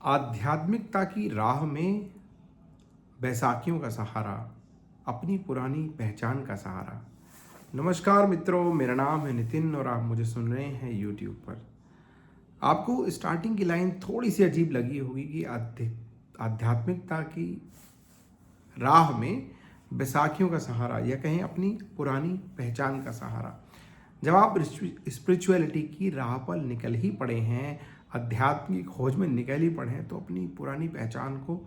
आध्यात्मिकता की राह में बैसाखियों का सहारा, अपनी पुरानी पहचान का सहारा। नमस्कार मित्रों, मेरा नाम है नितिन और आप मुझे सुन रहे हैं यूट्यूब पर। आपको स्टार्टिंग की लाइन थोड़ी सी अजीब लगी होगी कि आध्यात्मिकता की राह में बैसाखियों का सहारा, या कहें अपनी पुरानी पहचान का सहारा। जब आप स्पिरिचुअलिटी की राह पर निकल ही पड़े हैं, अध्यात्म की खोज में निकल ही पड़े हैं, तो अपनी पुरानी पहचान को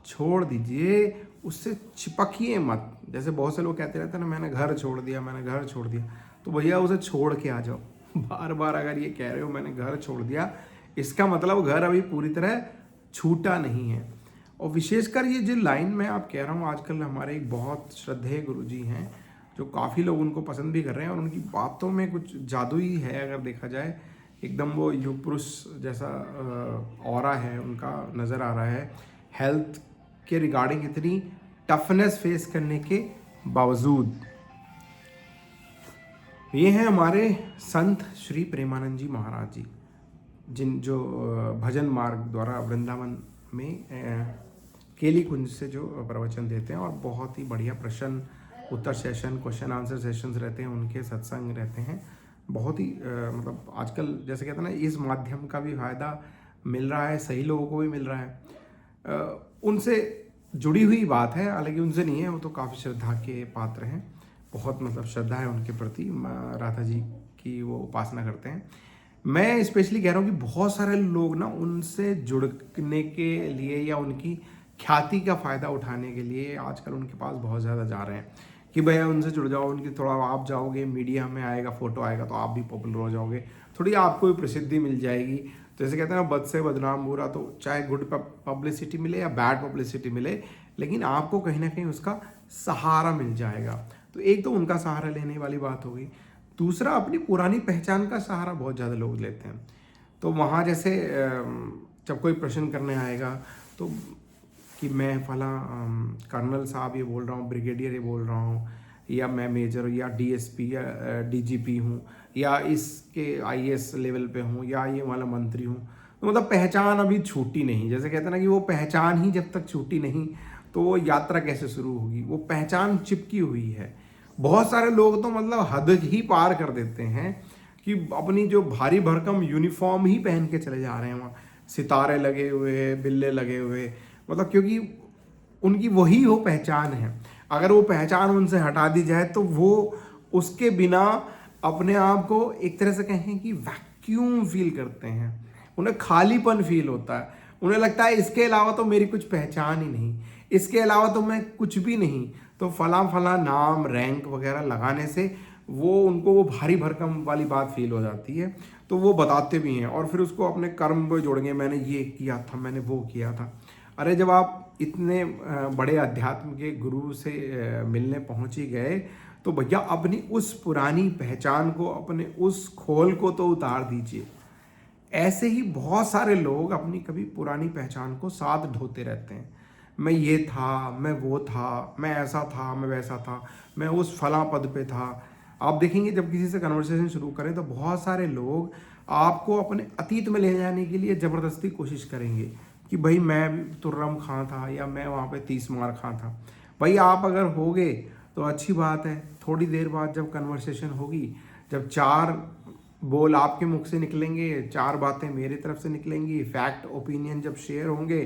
छोड़ दीजिए, उससे चिपकिए मत। जैसे बहुत से लोग कहते रहते हैं ना, मैंने घर छोड़ दिया, मैंने घर छोड़ दिया। तो भैया उसे छोड़ के आ जाओ। बार बार अगर ये कह रहे हो मैंने घर छोड़ दिया, इसका मतलब घर अभी पूरी तरह छूटा नहीं है। और विशेषकर ये जो लाइन मैं आप कह रहा हूँ, आजकल हमारे एक बहुत श्रद्धेय गुरुजी हैं जो काफ़ी लोग उनको पसंद भी कर रहे हैं, और उनकी बातों में कुछ जादू ही है अगर देखा जाए। एकदम वो युग पुरुष जैसा ऑरा है उनका नज़र आ रहा है। हेल्थ के रिगार्डिंग इतनी टफनेस फेस करने के बावजूद। ये हैं हमारे संत श्री प्रेमानंद जी महाराज जी, जो भजन मार्ग द्वारा वृंदावन में केली कुंज से जो प्रवचन देते हैं, और बहुत ही बढ़िया प्रश्न उत्तर सेशन, क्वेश्चन आंसर सेशंस रहते हैं, उनके सत्संग रहते हैं। बहुत ही मतलब आजकल जैसे कहते हैं ना, इस माध्यम का भी फ़ायदा मिल रहा है, सही लोगों को भी मिल रहा है। उनसे जुड़ी हुई बात है, हालांकि उनसे नहीं है, वो तो काफ़ी श्रद्धा के पात्र हैं। बहुत मतलब श्रद्धा है उनके प्रति, राधा जी की वो उपासना करते हैं। मैं स्पेशली कह रहा हूँ कि बहुत सारे लोग ना उनसे जुड़ने के लिए या उनकी ख्याति का फ़ायदा उठाने के लिए आजकल उनके पास बहुत ज़्यादा जा रहे हैं कि भैया उनसे जुड़ जाओ, उनकी थोड़ा आप जाओगे, मीडिया में आएगा, फोटो आएगा तो आप भी पॉपुलर हो जाओगे, थोड़ी आपको भी प्रसिद्धि मिल जाएगी। तो जैसे कहते हैं ना, बद से बदनाम बुरा, तो चाहे गुड पब्लिसिटी मिले या बैड पब्लिसिटी मिले, लेकिन आपको कहीं ना कहीं उसका सहारा मिल जाएगा। तो एक तो उनका सहारा लेने वाली बात होगी। दूसरा, अपनी पुरानी पहचान का सहारा बहुत ज़्यादा लोग लेते हैं। तो वहाँ जैसे जब कोई प्रश्न करने आएगा तो कि मैं फला कर्नल साहब ये बोल रहा हूँ, ब्रिगेडियर ये बोल रहा हूँ, या मैं मेजर या डीएसपी या डीजीपी हूँ, या इसके आईएएस लेवल पे हूँ, या ये वाला मंत्री हूँ। तो मतलब पहचान अभी छूटी नहीं। जैसे कहते हैं ना कि वो पहचान ही जब तक छूटी नहीं तो वो यात्रा कैसे शुरू होगी। वो पहचान चिपकी हुई है। बहुत सारे लोग तो मतलब हद ही पार कर देते हैं कि अपनी जो भारी भरकम यूनिफॉर्म ही पहन के चले जा रहे हैं, वहाँ सितारे लगे हुए, बिल्ले लगे हुए, मतलब क्योंकि उनकी वही वो पहचान है। अगर वो पहचान उनसे हटा दी जाए तो वो उसके बिना अपने आप को एक तरह से कहें कि वैक्यूम फील करते हैं। उन्हें खालीपन फील होता है। उन्हें लगता है इसके अलावा तो मेरी कुछ पहचान ही नहीं, इसके अलावा तो मैं कुछ भी नहीं। तो फला फला नाम, रैंक वगैरह लगाने से वो उनको वो भारी भरकम वाली बात फील हो जाती है। तो वो बताते भी हैं और फिर उसको अपने कर्म पे जोड़ेंगे, मैंने ये किया था, मैंने वो किया था। अरे जब आप इतने बड़े अध्यात्म के गुरु से मिलने पहुंच ही गए तो भैया अपनी उस पुरानी पहचान को, अपने उस खोल को तो उतार दीजिए। ऐसे ही बहुत सारे लोग अपनी कभी पुरानी पहचान को साथ ढोते रहते हैं। मैं ये था, मैं वो था, मैं ऐसा था, मैं वैसा था, मैं उस फला पद पे था। आप देखेंगे जब किसी से कन्वर्सेशन शुरू करें तो बहुत सारे लोग आपको अपने अतीत में ले जाने के लिए ज़बरदस्ती कोशिश करेंगे कि भाई मैं तुर्रम खां था, या मैं वहाँ पे 30 मार खां था। भाई आप अगर होगे तो अच्छी बात है। थोड़ी देर बाद जब कन्वर्सेशन होगी, जब 4 बोल आपके मुख से निकलेंगे, 4 बातें मेरी तरफ से निकलेंगी, फैक्ट ओपिनियन जब शेयर होंगे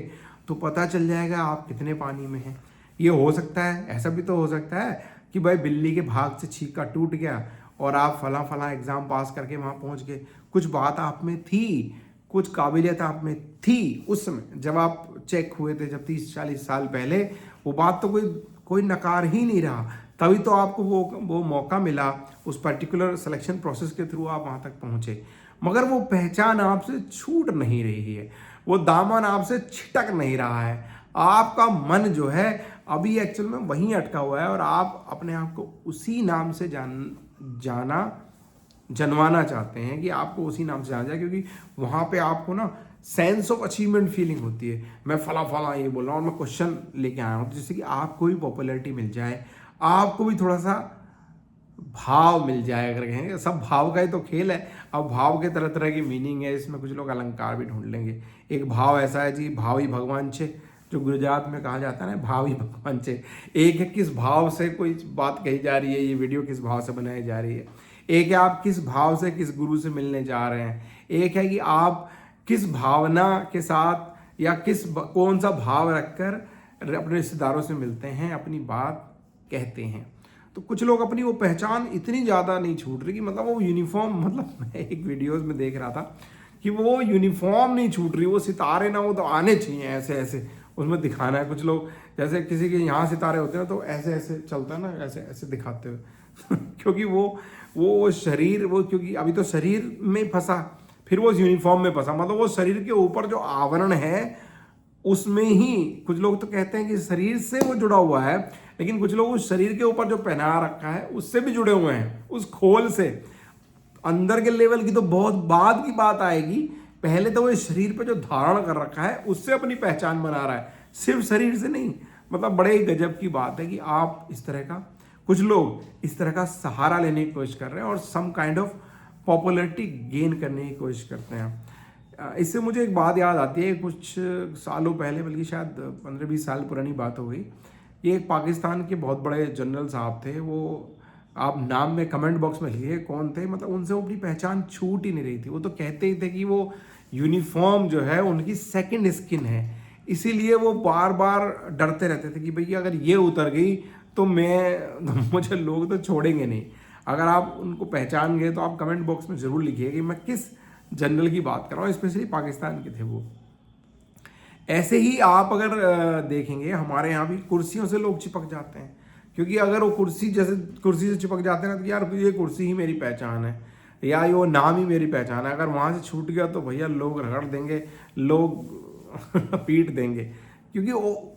तो पता चल जाएगा आप कितने पानी में हैं। ये हो सकता है, ऐसा भी तो हो सकता है कि भाई बिल्ली के भाग से छीका टूट गया और आप फला फला एग्ज़ाम पास करके वहाँ पहुँच गए। कुछ बात आप में थी, कुछ काबिलियत आप में थी उस समय जब आप चेक हुए थे, जब 30-40 साल पहले। वो बात तो कोई नकार ही नहीं रहा। तभी तो आपको वो मौका मिला, उस पर्टिकुलर सिलेक्शन प्रोसेस के थ्रू आप वहाँ तक पहुँचे। मगर वो पहचान आपसे छूट नहीं रही है, वो दामन आपसे छिटक नहीं रहा है। आपका मन जो है अभी एक्चुअल में वहीं अटका हुआ है, और आप अपने आप को उसी नाम से जनवाना चाहते हैं कि आपको उसी नाम से जाना जाए, क्योंकि वहाँ पे आपको ना सेंस ऑफ अचीवमेंट फीलिंग होती है। मैं फला फला ये बोल रहा हूँ और मैं क्वेश्चन लेके आया हूँ, जिससे कि आपको भी पॉपुलैरिटी मिल जाए, आपको भी थोड़ा सा भाव मिल जाए अगर कहेंगे, सब भाव का ही तो खेल है। अब भाव के तरह तरह की मीनिंग है, इसमें कुछ लोग अलंकार भी ढूंढ लेंगे। एक भाव ऐसा है जी, भाव ही भगवान छे, जो गुजरात में कहा जाता है ना, भाव ही भगवान छे। एक है किस भाव से कोई बात कही जा रही है, ये वीडियो किस भाव से बनाई जा रही है। एक है आप किस भाव से किस गुरु से मिलने जा रहे हैं। एक है कि आप किस भावना के साथ या कौन सा भाव रखकर अपने रिश्तेदारों से मिलते हैं, अपनी बात कहते हैं। तो कुछ लोग अपनी वो पहचान इतनी ज़्यादा नहीं छूट रही कि मतलब वो यूनिफॉर्म, मतलब मैं एक वीडियोस में देख रहा था कि वो यूनिफॉर्म नहीं छूट रही, वो सितारे ना वो तो आने चाहिए ऐसे ऐसे उसमें दिखाना है। कुछ लोग जैसे किसी के यहाँ सितारे होते हैं तो ऐसे ऐसे चलता है ना, ऐसे ऐसे दिखाते हुए क्योंकि वो शरीर, वो क्योंकि अभी तो शरीर में फंसा, फिर वो यूनिफॉर्म में फंसा, मतलब वो शरीर के ऊपर जो आवरण है उसमें ही। कुछ लोग तो कहते हैं कि शरीर से वो जुड़ा हुआ है, लेकिन कुछ लोग उस शरीर के ऊपर जो पहना रखा है उससे भी जुड़े हुए हैं, उस खोल से। अंदर के लेवल की तो बहुत बाद की बात आएगी, पहले तो वो शरीर पे जो धारण कर रखा है उससे अपनी पहचान बना रहा है, सिर्फ शरीर से नहीं। मतलब बड़े गजब की बात है कि आप इस तरह का, कुछ लोग इस तरह का सहारा लेने की कोशिश कर रहे हैं और some kind of popularity gain करने की कोशिश करते हैं। इससे मुझे एक बात याद आती है, कुछ सालों पहले, बल्कि शायद 15-20 साल पुरानी बात हो गई। ये एक पाकिस्तान के बहुत बड़े जनरल साहब थे, वो आप नाम में कमेंट बॉक्स में लिखिए कौन थे, मतलब उनसे वो अपनी पहचान छूट ही नहीं रही थी। वो तो कहते ही थे कि वो यूनिफॉर्म जो है उनकी सेकंड स्किन है, इसीलिए वो बार बार डरते रहते थे कि भैया अगर ये उतर गई तो मुझे लोग तो छोड़ेंगे नहीं। अगर आप उनको पहचान गए तो आप कमेंट बॉक्स में ज़रूर लिखिए कि मैं किस जनरल की बात कर रहा हूँ, स्पेशली पाकिस्तान के थे वो। ऐसे ही आप अगर देखेंगे हमारे यहाँ भी कुर्सियों से लोग चिपक जाते हैं, क्योंकि अगर वो कुर्सी से चिपक जाते हैं ना, तो यार ये कुर्सी ही मेरी पहचान है या ये वो नाम ही मेरी पहचान है। अगर वहाँ से छूट गया तो भैया लोग रगड़ देंगे, लोग पीट देंगे, क्योंकि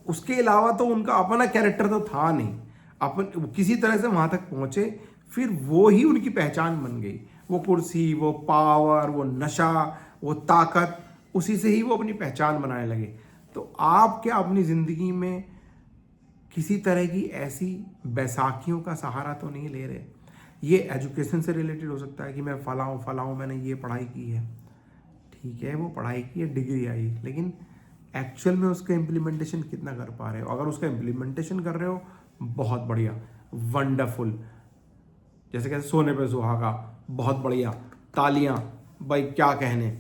उसके अलावा तो उनका अपना कैरेक्टर तो था नहीं। अपन किसी तरह से वहाँ तक पहुँचे, फिर वो ही उनकी पहचान बन गई। वो कुर्सी, वो पावर, वो नशा, वो ताकत, उसी से ही वो अपनी पहचान बनाने लगे। तो आप क्या अपनी ज़िंदगी में किसी तरह की ऐसी बैसाखियों का सहारा तो नहीं ले रहे? ये एजुकेशन से रिलेटेड हो सकता है कि मैं फलाऊँ मैंने ये पढ़ाई की है, ठीक है, वो पढ़ाई की है, डिग्री आई, लेकिन एक्चुअल में उसका इम्प्लीमेंटेशन कितना कर पा रहे हो? अगर उसका इम्प्लीमेंटेशन कर रहे हो, बहुत बढ़िया, वंडरफुल, जैसे कहते सोने पे सुहागा, बहुत बढ़िया, तालियां, भाई क्या कहने।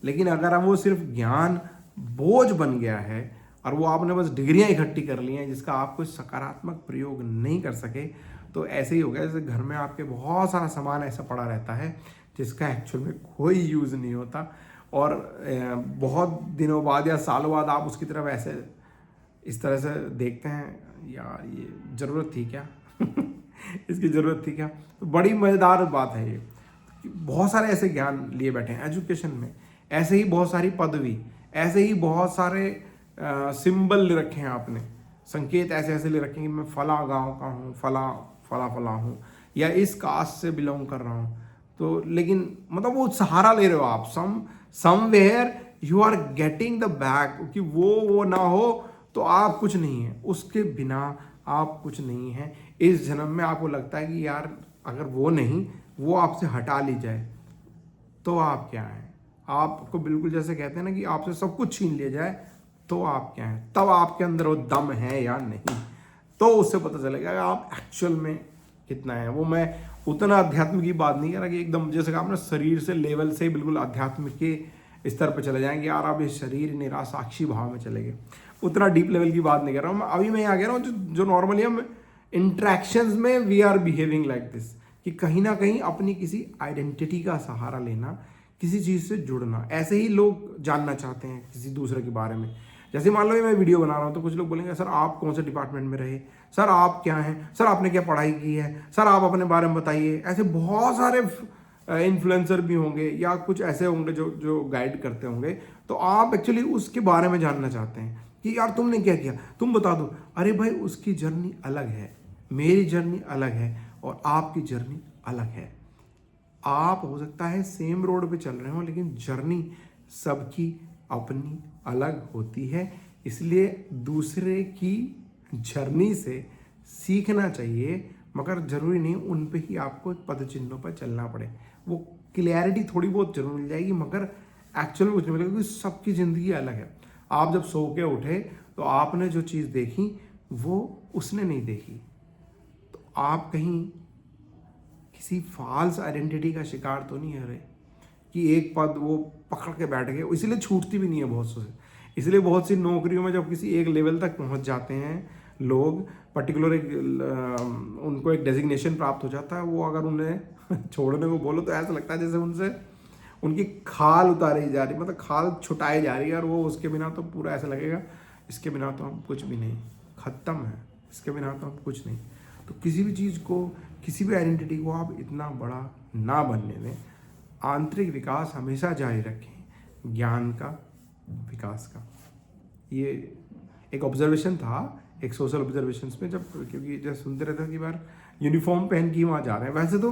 लेकिन अगर अब वो सिर्फ ज्ञान बोझ बन गया है और वो आपने बस डिग्रियां इकट्ठी कर ली हैं जिसका आप कोई सकारात्मक प्रयोग नहीं कर सके, तो ऐसे ही हो गया जैसे घर में आपके बहुत सारा सामान ऐसा पड़ा रहता है जिसका एक्चुअल में कोई यूज़ नहीं होता, और बहुत दिनों बाद या सालों बाद आप उसकी तरफ ऐसे इस तरह से देखते हैं, यार ये ज़रूरत थी क्या इसकी ज़रूरत थी क्या। तो बड़ी मज़ेदार बात है ये, बहुत सारे ऐसे ज्ञान लिए बैठे हैं एजुकेशन में, ऐसे ही बहुत सारी पदवी, ऐसे ही बहुत सारे सिंबल ले रखे हैं आपने, संकेत ऐसे ऐसे ले रखे हैं कि मैं फला गांव का हूँ, फला हूँ, या इस कास्ट से बिलोंग कर रहा हूँ। तो लेकिन मतलब वो सहारा ले रहे हो आप, somewhere you are getting the back, कि वो ना हो तो आप कुछ नहीं है, उसके बिना आप कुछ नहीं है। इस जन्म में आपको लगता है कि यार अगर वो नहीं, वो आपसे हटा ली जाए तो आप क्या हैं? आपको बिल्कुल जैसे कहते हैं ना कि आपसे सब कुछ छीन लिया जाए तो आप क्या हैं? तब आपके अंदर वो दम है या नहीं, तो उससे पता चलेगा कि आप एक्चुअल में कितना है। वो मैं उतना अध्यात्म की बात नहीं कर रहा कि एकदम जैसे कहा ना शरीर से लेवल से बिल्कुल अध्यात्म के स्तर पर चले जाएंगे, यार आप इस शरीर निरासाक्षी भाव में चले गए, उतना डीप लेवल की बात नहीं कर रहा हूँ मैं। अभी मैं यहाँ कह रहा हूँ जो नॉर्मली हम इंट्रैक्शंस में we are behaving like this, कि कहीं ना कहीं अपनी किसी आइडेंटिटी का सहारा लेना, किसी चीज़ से जुड़ना। ऐसे ही लोग जानना चाहते हैं किसी दूसरे के बारे में। जैसे मान लो मैं वीडियो बना रहा हूँ तो कुछ लोग बोलेंगे सर आप कौन से डिपार्टमेंट में रहे, सर आप क्या हैं, सर आपने क्या पढ़ाई की है, सर आप अपने बारे में बताइए। ऐसे बहुत सारे इन्फ्लुएंसर भी होंगे या कुछ ऐसे होंगे जो गाइड करते होंगे, तो आप एक्चुअली उसके बारे में जानना चाहते हैं कि यार तुमने क्या किया, तुम बता दो। अरे भाई उसकी जर्नी अलग है, मेरी जर्नी अलग है, और आपकी जर्नी अलग है। आप हो सकता है सेम रोड पे चल रहे हो, लेकिन जर्नी सबकी अपनी अलग होती है। इसलिए दूसरे की जर्नी से सीखना चाहिए, मगर ज़रूरी नहीं उन पे ही आपको पद चिन्हों पर चलना पड़े। वो क्लियरिटी थोड़ी बहुत जरूर मिल जाएगी, मगर एक्चुअल कुछ नहीं मिलेगा, क्योंकि सबकी ज़िंदगी अलग है। आप जब सो के उठे तो आपने जो चीज़ देखी वो उसने नहीं देखी, तो आप कहीं किसी फॉल्स आइडेंटिटी का शिकार तो नहीं हो रहे कि एक पद वो पकड़ के बैठ गए। इसलिए छूटती भी नहीं है बहुत से, इसलिए बहुत सी नौकरियों में जब किसी एक लेवल तक पहुंच जाते हैं लोग, पर्टिकुलर उनको एक डेजिग्नेशन प्राप्त हो जाता है, वो अगर उन्हें छोड़ने को बोलो तो ऐसा लगता है जैसे उनसे उनकी खाल उतारी जा रही, मतलब खाल छुटाई जा रही है, और वो उसके बिना तो पूरा ऐसा लगेगा इसके बिना तो हम कुछ भी नहीं, ख़त्म है, इसके बिना तो हम कुछ नहीं। तो किसी भी चीज़ को, किसी भी आइडेंटिटी को आप इतना बड़ा ना बनने दें। आंतरिक विकास हमेशा जारी रखें, ज्ञान का, विकास का। ये एक ऑब्जर्वेशन था, एक सोशल ऑब्जर्वेशंस में, जब क्योंकि जब सुनते रहते हैं कि बार यूनिफॉर्म पहन के वहाँ जा रहे हैं, वैसे तो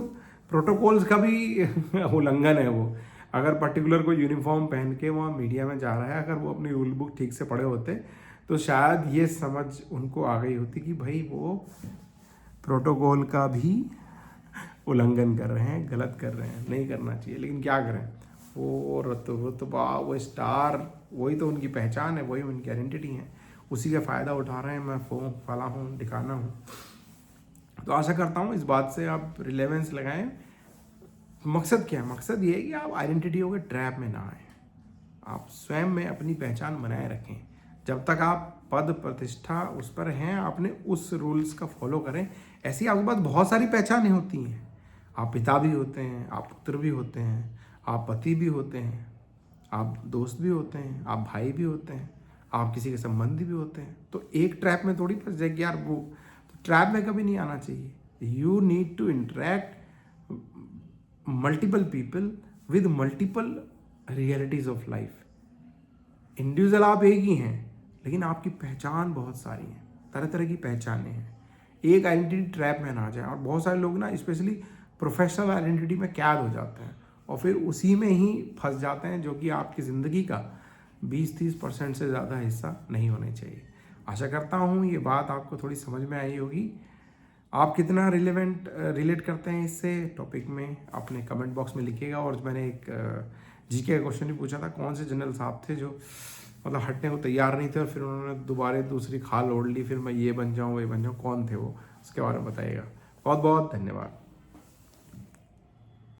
प्रोटोकॉल्स का भी उल्लंघन है वो। अगर पर्टिकुलर कोई यूनिफॉर्म पहन के वहाँ मीडिया में जा रहा है, अगर वो अपनी रूल बुक ठीक से पढ़े होते तो शायद ये समझ उनको आ गई होती कि भाई वो प्रोटोकॉल का भी उल्लंघन कर रहे हैं, गलत कर रहे हैं, नहीं करना चाहिए। लेकिन क्या करें, वो रुतबा, वो स्टार, वही तो उनकी पहचान है, वही उनकी आइडेंटिटी है, उसी का फ़ायदा उठा रहे हैं। मैं फला हूँ, दिखाना हूँ। तो आशा करता हूँ इस बात से आप रिलेवेंस लगाएं। मकसद क्या है? मकसद ये है कि आप आइडेंटिटियों के ट्रैप में ना आए, आप स्वयं में अपनी पहचान बनाए रखें। जब तक आप पद प्रतिष्ठा उस पर हैं, आपने उस रूल्स का फॉलो करें। ऐसी आपके पास बहुत सारी पहचानें होती हैं। आप पिता भी होते हैं, आप पुत्र भी होते हैं, आप पति भी होते हैं, आप दोस्त भी होते हैं, आप भाई भी होते हैं, आप किसी के संबंधी भी होते हैं। तो एक ट्रैप में थोड़ी फंस जाएगी यार वो, तो ट्रैप में कभी नहीं आना चाहिए। You need to interact multiple people with multiple realities of life. Individual आप एक ही हैं, लेकिन आपकी पहचान बहुत सारी है, तरह तरह की पहचानें हैं। एक आइडेंटिटी ट्रैप में ना जाए। और बहुत सारे लोग ना स्पेशली प्रोफेशनल आइडेंटिटी में कैद हो जाते हैं और फिर उसी में ही फंस जाते हैं, जो कि आपकी ज़िंदगी का 20-30% से ज़्यादा हिस्सा नहीं होने चाहिए। आशा करता हूँ ये बात आपको थोड़ी समझ में आई होगी। आप कितना रिलेट करते हैं इससे टॉपिक में अपने कमेंट बॉक्स में लिखिएगा। और मैंने एक जीके का क्वेश्चन भी पूछा था, कौन से जनरल साहब थे जो मतलब हटने को तैयार नहीं थे और फिर उन्होंने दोबारा दूसरी खाल ओढ़ ली, फिर मैं ये बन जाऊँ, वो बन जाऊँ, कौन थे वो, उसके बारे में बताइएगा। बहुत बहुत धन्यवाद।